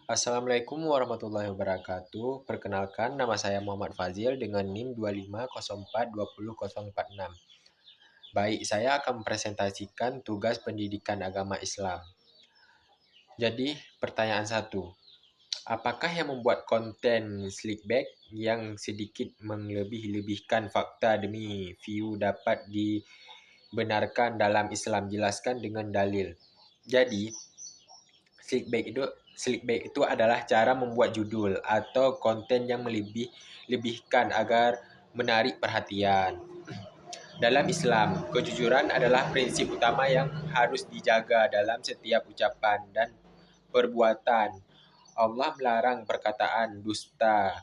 Assalamualaikum warahmatullahi wabarakatuh. Perkenalkan, nama saya Muhammad Fazil dengan NIM 25042046. Baik, saya akan mempresentasikan tugas pendidikan agama Islam. Jadi, pertanyaan satu. Apakah yang membuat konten clickbait yang sedikit melebih-lebihkan fakta demi view dapat dibenarkan dalam Islam? Jelaskan dengan dalil. Jadi, Clickbait itu adalah cara membuat judul atau konten yang melebih-lebihkan agar menarik perhatian. Dalam Islam, kejujuran adalah prinsip utama yang harus dijaga dalam setiap ucapan dan perbuatan. Allah melarang perkataan dusta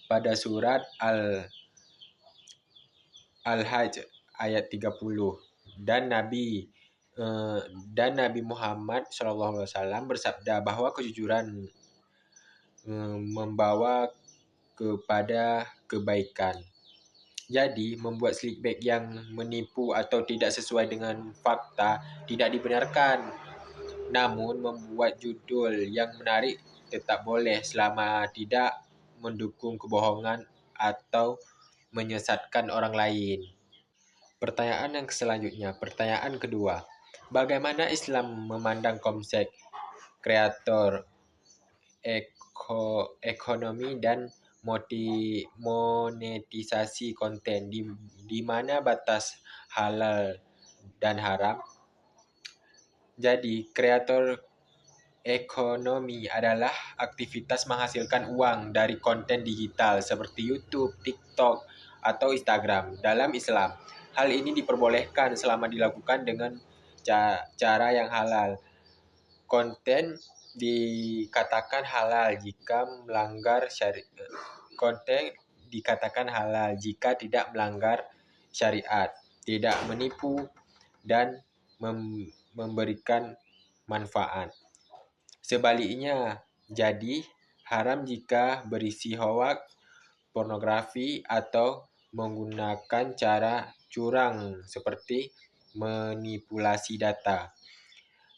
pada surat Al-Hajj ayat 30 dan Nabi Muhammad SAW bersabda bahwa kejujuran membawa kepada kebaikan. Jadi, membuat clickbait yang menipu atau tidak sesuai dengan fakta tidak dibenarkan. Namun, membuat judul yang menarik tetap boleh selama tidak mendukung kebohongan atau menyesatkan orang lain. Pertanyaan yang selanjutnya, pertanyaan kedua. Bagaimana Islam memandang konsep kreator, ekonomi dan monetisasi konten, di mana batas halal dan haram? Jadi, kreator ekonomi adalah aktivitas menghasilkan uang dari konten digital seperti YouTube, TikTok, atau Instagram. Dalam Islam, hal ini diperbolehkan selama dilakukan dengan cara yang halal. Konten dikatakan halal jika tidak melanggar syariat, tidak menipu, dan memberikan manfaat. Sebaliknya, jadi haram jika berisi hoaks, pornografi, atau menggunakan cara curang seperti manipulasi data.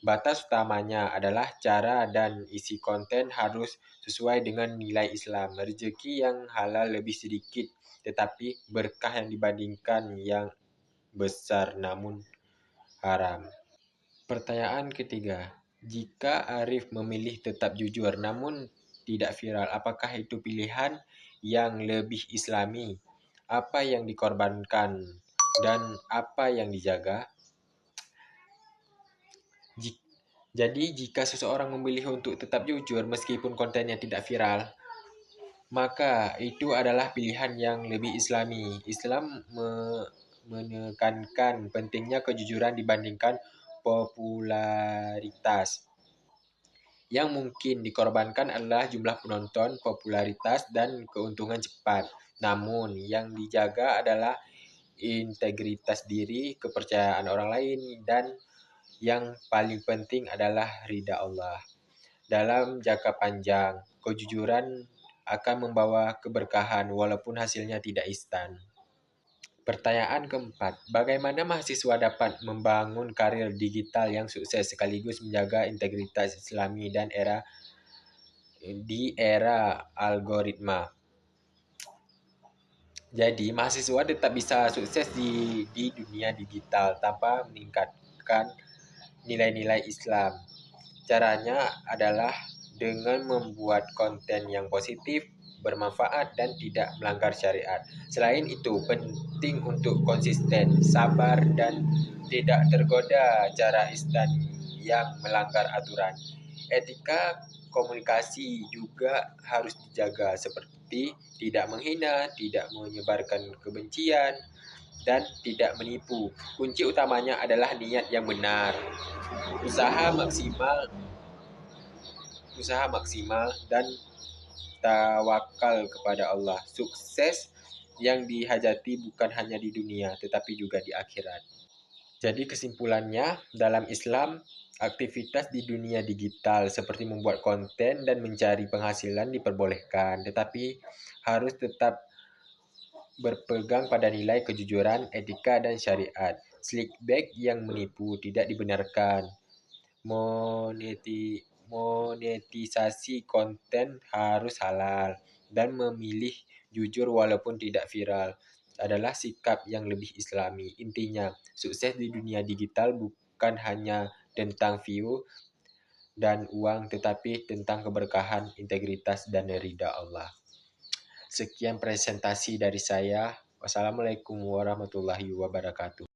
Batas utamanya adalah cara dan isi konten harus sesuai dengan nilai Islam. Rezeki yang halal lebih sedikit, tetapi berkah yang dibandingkan yang besar namun haram. Pertanyaan ketiga. Jika Arif memilih tetap jujur namun tidak viral, apakah itu pilihan yang lebih islami? Apa yang dikorbankan dan apa yang dijaga? Jadi, jika seseorang memilih untuk tetap jujur meskipun kontennya tidak viral, maka itu adalah pilihan yang lebih islami. Islam menekankan pentingnya kejujuran dibandingkan popularitas. Yang mungkin dikorbankan adalah jumlah penonton, popularitas, dan keuntungan cepat. Namun, yang dijaga adalah integritas diri, kepercayaan orang lain, dan yang paling penting adalah ridha Allah. Dalam jangka panjang, kejujuran akan membawa keberkahan walaupun hasilnya tidak instan. Pertanyaan keempat, bagaimana mahasiswa dapat membangun karir digital yang sukses sekaligus menjaga integritas Islami di era algoritma? Jadi, mahasiswa tetap bisa sukses di dunia digital tanpa meningkatkan nilai-nilai Islam. Caranya adalah dengan membuat konten yang positif, bermanfaat, dan tidak melanggar syariat. Selain itu, penting untuk konsisten, sabar, dan tidak tergoda cara instan yang melanggar aturan. Etika komunikasi juga harus dijaga, seperti tidak menghina, tidak menyebarkan kebencian, dan tidak menipu. Kunci utamanya adalah niat yang benar, usaha maksimal dan tawakal kepada Allah. Sukses yang dihajati bukan hanya di dunia, tetapi juga di akhirat. Jadi kesimpulannya, dalam Islam, aktivitas di dunia digital seperti membuat konten dan mencari penghasilan diperbolehkan, tetapi harus tetap berpegang pada nilai kejujuran, etika, dan syariat. Clickbait yang menipu tidak dibenarkan. monetisasi konten harus halal, dan memilih jujur walaupun tidak viral adalah sikap yang lebih islami. Intinya, sukses di dunia digital bukan hanya tentang view dan uang, tetapi tentang keberkahan, integritas, dan ridha Allah. Sekian presentasi dari saya. Wassalamualaikum warahmatullahi wabarakatuh.